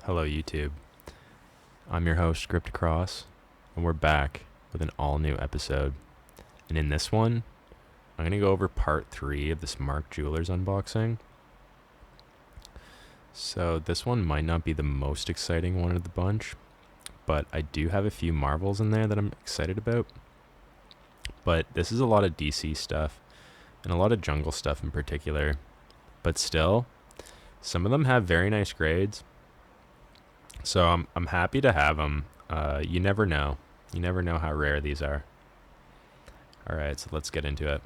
Hello, YouTube. I'm your host, Script Cross, and we're back with an all new episode. And in this one, I'm going to go over part 3 of this Mark Jewelers unboxing. So, this one might not be the most exciting one of the bunch, but I do have a few Marvels in there that I'm excited about. But this is a lot of DC stuff, and a lot of Jungle stuff in particular. But still, some of them have very nice grades. So I'm happy to have them. You never know. You never know how rare these are. All right, so let's get into it.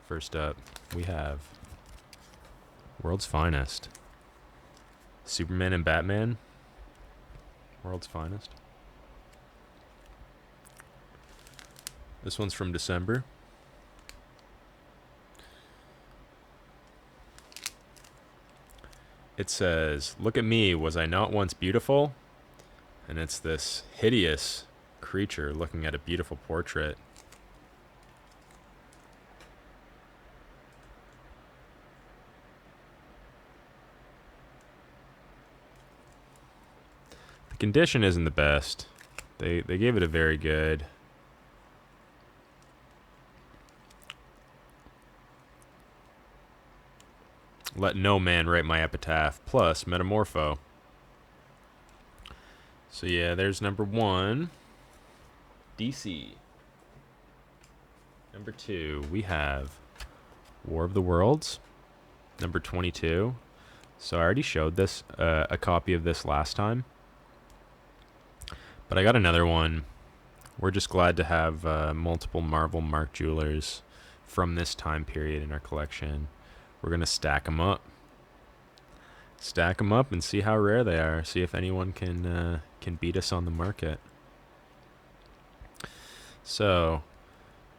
First up, we have World's Finest. Superman and Batman. World's Finest. This one's from December. It says, "Look at me, was I not once beautiful?" And it's this hideous creature looking at a beautiful portrait. The condition isn't the best. They gave it a very good. Let no man write my epitaph, plus Metamorpho. So yeah, there's number 1. DC. Number 2, we have War of the Worlds. Number 22. So I already showed this, a copy of this last time. But I got another one. We're just glad to have multiple Marvel Mark Jewelers from this time period in our collection. We're going to stack them up. Stack them up and see how rare they are. See if anyone can beat us on the market. So,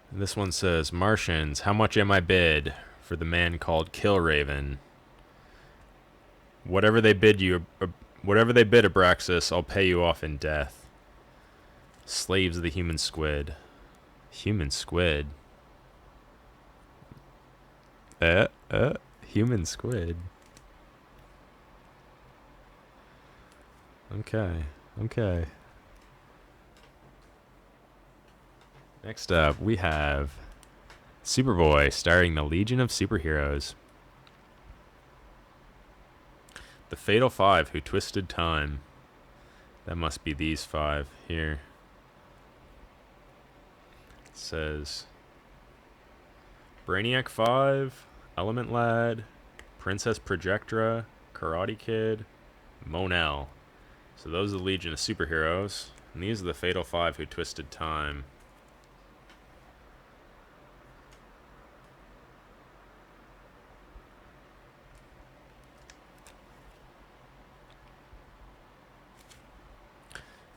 this one says, "Martians, how much am I bid for the man called Killraven? Whatever they bid you, whatever they bid, Abraxas, I'll pay you off in death. Slaves of the human squid." Human squid. Human squid. Okay. Next up, we have Superboy, starring the Legion of Superheroes. The Fatal 5 who twisted time. That must be these 5 here. It says Brainiac 5, Element Lad, Princess Projectra, Karate Kid, Monel. So those are the Legion of Superheroes. And these are the Fatal 5 who twisted time.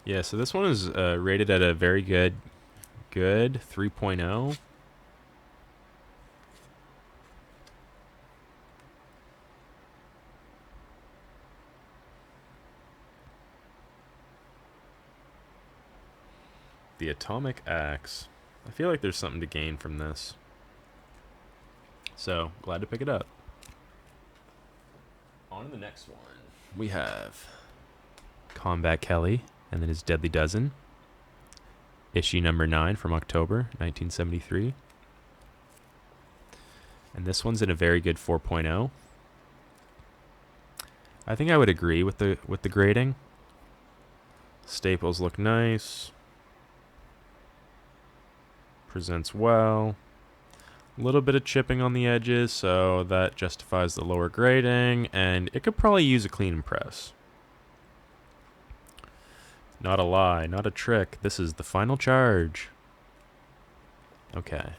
Yeah, so this one is rated at a very good 3.0. The Atomic Axe. I feel like there's something to gain from this. So, glad to pick it up. On to the next one. We have Combat Kelly and then his Deadly Dozen. Issue number 9 from October 1973. And this one's in a very good 4.0. I think I would agree with the grading. Staples look nice. Presents well. A little bit of chipping on the edges, so that justifies the lower grading, and it could probably use a clean press. Not a lie, not a trick. This is the final charge. Okay.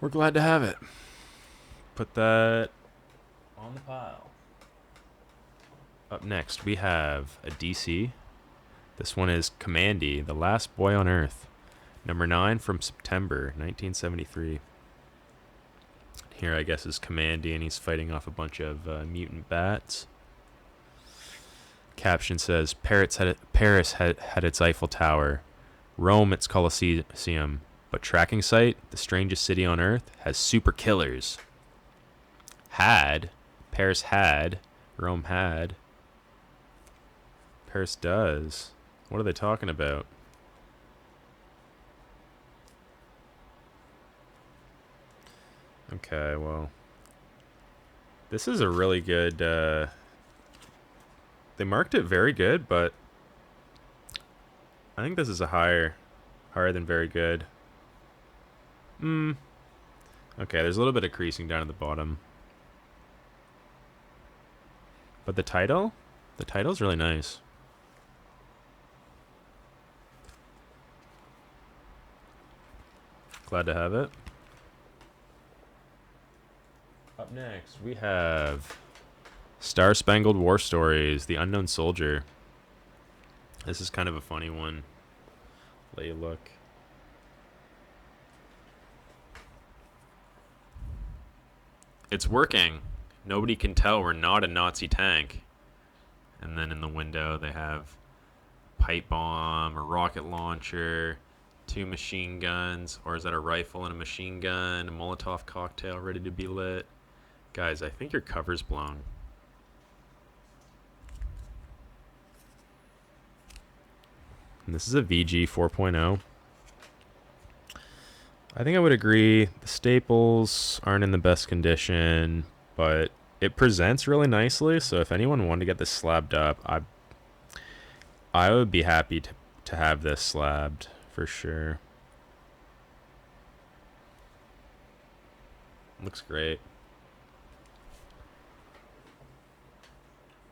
We're glad to have it. Put that on the pile. Up next, we have a DC. This one is Kamandi, The Last Boy on Earth. Number 9 from September 1973. Here, I guess, is Kamandi, and he's fighting off a bunch of mutant bats. Caption says, Paris had its Eiffel Tower, Rome its Colosseum, but Tracking Sight, the strangest city on Earth, has super killers. Had Paris had. Rome had. Paris does. What are they talking about? Okay, well. This is a really good... they marked it very good, but... I think this is a higher than very good. Okay, there's a little bit of creasing down at the bottom. But the title? The title's really nice. Glad to have it. Up next, we have Star Spangled War Stories, The Unknown Soldier. This is kind of a funny one. Let you look. It's working. Nobody can tell we're not a Nazi tank. And then in the window they have pipe bomb, a rocket launcher, 2 machine guns, or is that a rifle and a machine gun, a Molotov cocktail ready to be lit? Guys, I think your cover's blown. And this is a VG 4.0. I think I would agree. The staples aren't in the best condition, but it presents really nicely. So if anyone wanted to get this slabbed up, I would be happy to have this slabbed for sure. Looks great.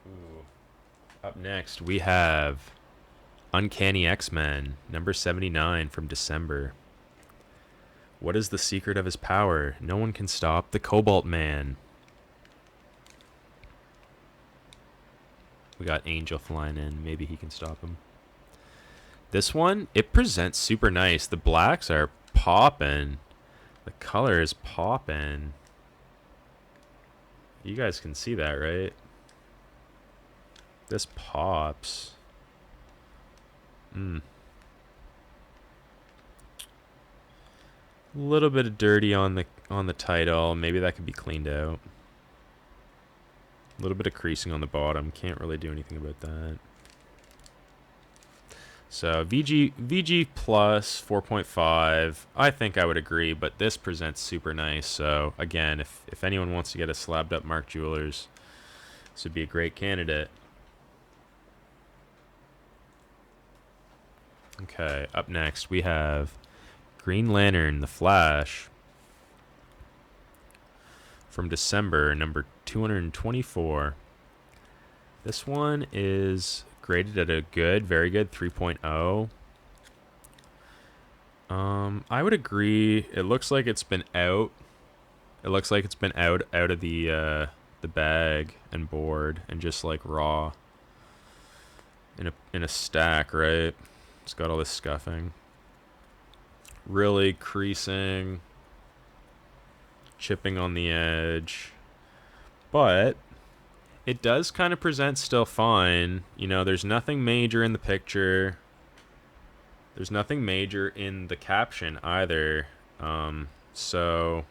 Ooh. Up next, we have Uncanny X-Men, number 79 from December. What is the secret of his power? No one can stop the Cobalt Man. We got Angel flying in. Maybe he can stop him. This one, it presents super nice. The blacks are popping. The color is popping. You guys can see that, right? This pops. A little bit of dirty on the title. Maybe that could be cleaned out. A little bit of creasing on the bottom. Can't really do anything about that. So VG plus 4.5. I think I would agree, but this presents super nice. So again, if anyone wants to get a slabbed up Mark Jewelers, this would be a great candidate. Okay, up next we have Green Lantern, The Flash, from December, number 224. This one is graded at a good, very good 3.0. I would agree. It looks like it's been out. It looks like it's been out of the bag and board and just like raw in a stack, right? It's got all this scuffing. Really creasing. Chipping on the edge. But it does kind of present still fine. You know, there's nothing major in the picture. There's nothing major in the caption either. So,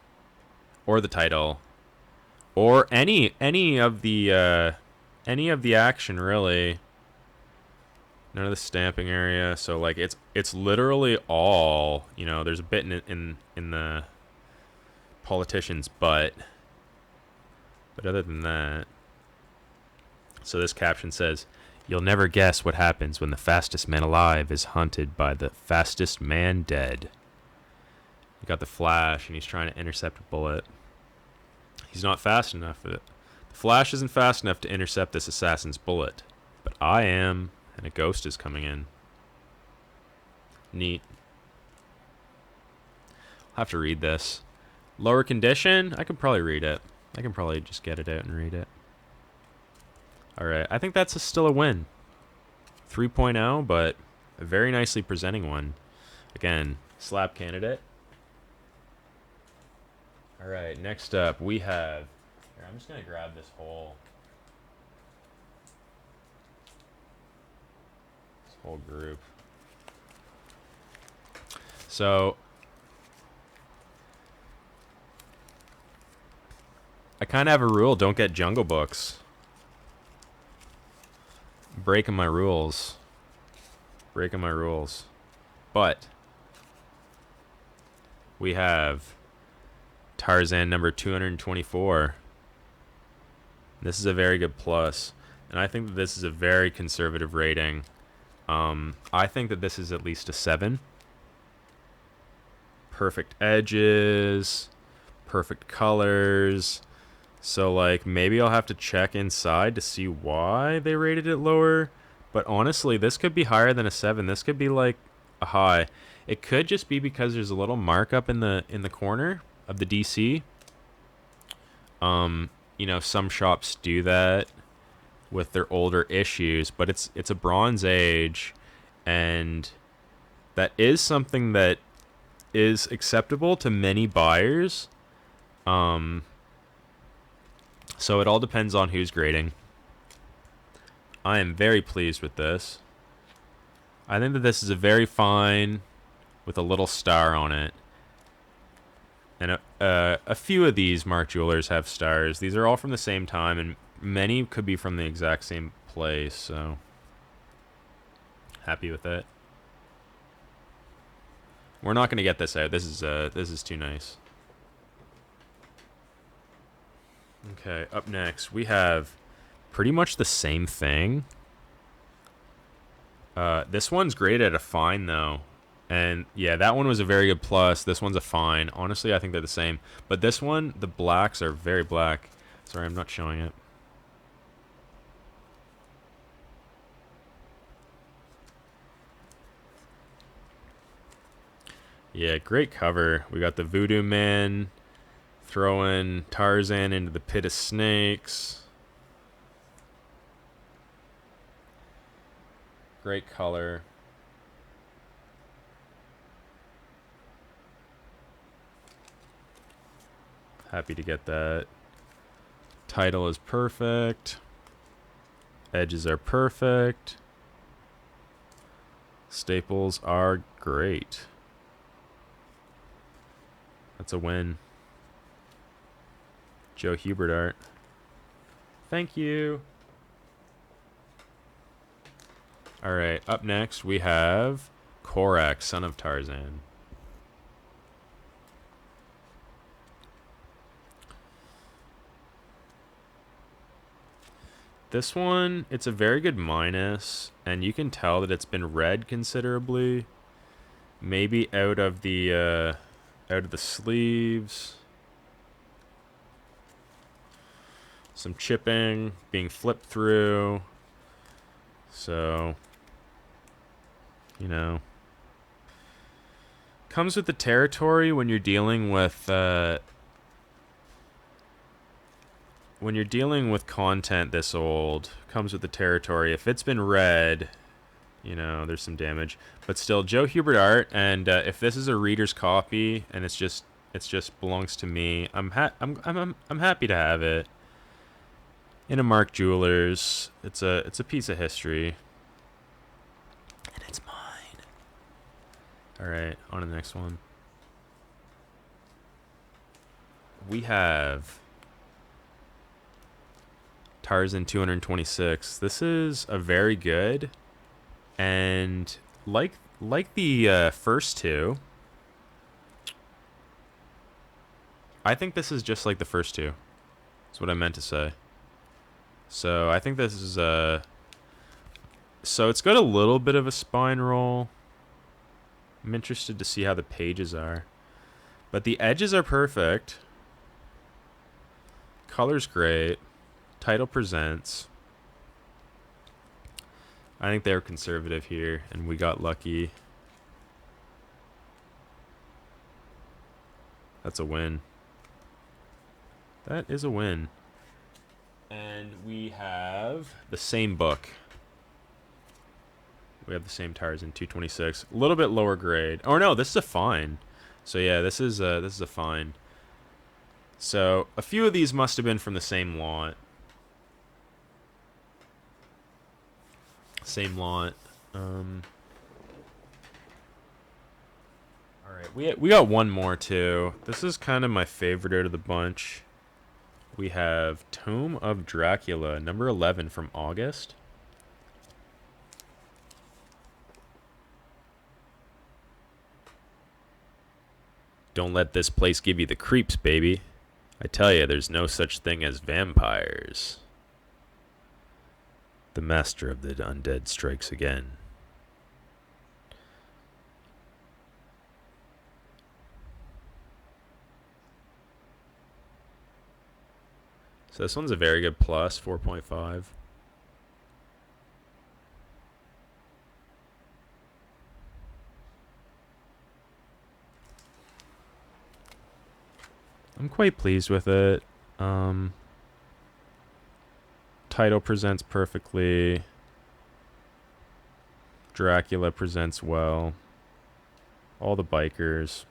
or the title, or any of the action really. None of the stamping area. So like it's literally all, you know, there's a bit in the politician's butt. But other than that, so this caption says, "You'll never guess what happens when the fastest man alive is hunted by the fastest man dead." You got the Flash and he's trying to intercept a bullet. He's not fast enough. The Flash isn't fast enough to intercept this assassin's bullet, but I am. And a ghost is coming in. Neat. I'll have to read this. Lower condition? I could probably read it. I can probably just get it out and read it. Alright, I think that's still a win. 3.0, but a very nicely presenting one. Again, slap candidate. Alright, next up we have... Here, I'm just going to grab this whole group. So I kind of have a rule: don't get Jungle Books. Breaking my rules. Breaking my rules. But we have Tarzan number 224. This is a very good plus, and I think that this is a very conservative rating. I think that this is at least a 7. Perfect edges, perfect colors. So, like, maybe I'll have to check inside to see why they rated it lower. But honestly, this could be higher than a 7. This could be like a high. It could just be because there's a little markup in the corner of the DC. You know, some shops do that with their older issues, but it's a Bronze Age, and that is something that is acceptable to many buyers. So it all depends on who's grading. I am very pleased with this. I think that this is a very fine with a little star on it. And a few of these Mark Jewelers have stars. These are all from the same time, and many could be from the exact same place, so happy with it. We're not going to get this out. This is too nice. Okay, up next we have pretty much the same thing. This one's graded at a fine though. And yeah, that one was a very good plus. This one's a fine. Honestly, I think they're the same. But this one, the blacks are very black. Sorry, I'm not showing it. Yeah, great cover. We got the Voodoo Man throwing Tarzan into the pit of snakes. Great color. Happy to get that. Title is perfect. Edges are perfect. Staples are great. That's a win. Joe Hubert art. Thank you. Alright, up next we have Korak, Son of Tarzan. This one, it's a very good minus, and you can tell that it's been read considerably. Maybe out of the sleeves. Some chipping, being flipped through. So, you know, comes with the territory when you're dealing with content this old. Comes with the territory. If it's been read, you know, there's some damage. But still, Joe Hubert art, and if this is a reader's copy and it's just belongs to me, I'm happy to have it. In a Mark Jewelers, it's a piece of history, and it's mine. All right, on to the next one. We have Tarzan 226. This is a very good, and like the first two, I think this is just like the first two. That's what I meant to say. So I think this is so it's got a little bit of a spine roll. I'm interested to see how the pages are. But the edges are perfect. Color's great. Title presents. I think they were conservative here, and we got lucky. That's a win. That is a win. And we have the same book. We have the same Tarzan 226. A little bit lower grade. Oh no, this is a fine. So yeah, this is a fine. So a few of these must have been from the same lot. Same lot. All right, we got one more too. This is kind of my favorite out of the bunch. we have Tome of Dracula, number 11 from August. Don't let this place give you the creeps, baby. I tell you, there's no such thing as vampires. The master of the undead strikes again. So this one's a very good plus, 4.5. I'm quite pleased with it. Title presents perfectly. Dracula presents well. All the bikers.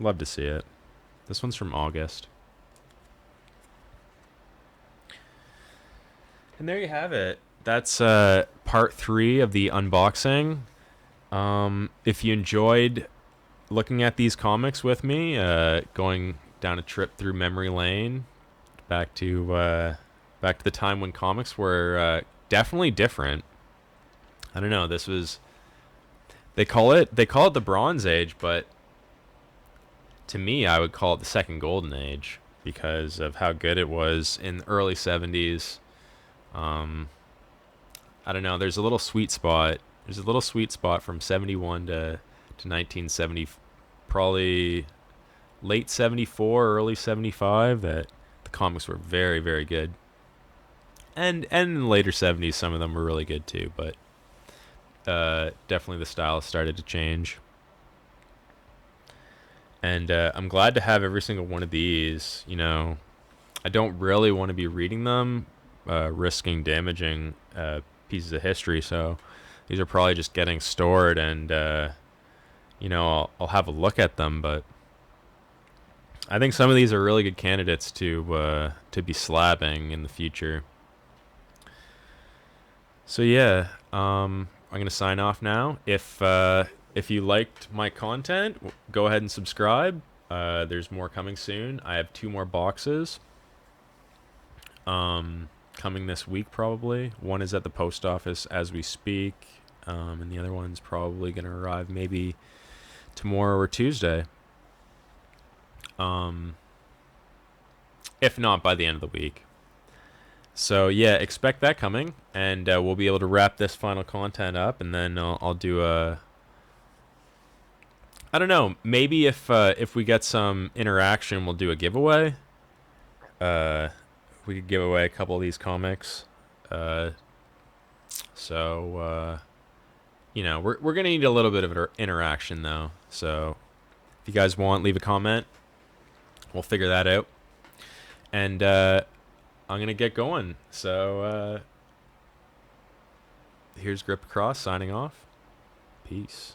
Love to see it. This one's from August. And there you have it. That's part 3 of the unboxing. If you enjoyed looking at these comics with me, going down a trip through memory lane, back to the time when comics were definitely different. I don't know. This was they call it the Bronze Age, but to me, I would call it the second Golden Age because of how good it was in the early 70s. I don't know. There's a little sweet spot. There's a little sweet spot from 71 to 1970, probably late 74, early 75, that the comics were very, very good. And in the later 70s, some of them were really good too, but definitely the style started to change. And I'm glad to have every single one of these. You know, I don't really want to be reading them, risking damaging pieces of history. So these are probably just getting stored, and you know, I'll have a look at them. But I think some of these are really good candidates to be slabbing in the future. So yeah, I'm gonna sign off now. If you liked my content, go ahead and subscribe. There's more coming soon. I have 2 more boxes coming this week probably. One is at the post office as we speak, and the other one's probably going to arrive maybe tomorrow or Tuesday. If not, by the end of the week. So yeah, expect that coming, and we'll be able to wrap this final content up, and then I'll do a... I don't know. Maybe if we get some interaction, we'll do a giveaway. We could give away a couple of these comics. You know, we're gonna need a little bit of interaction though. So if you guys want, leave a comment. We'll figure that out. And I'm gonna get going. So here's Grip Across signing off. Peace.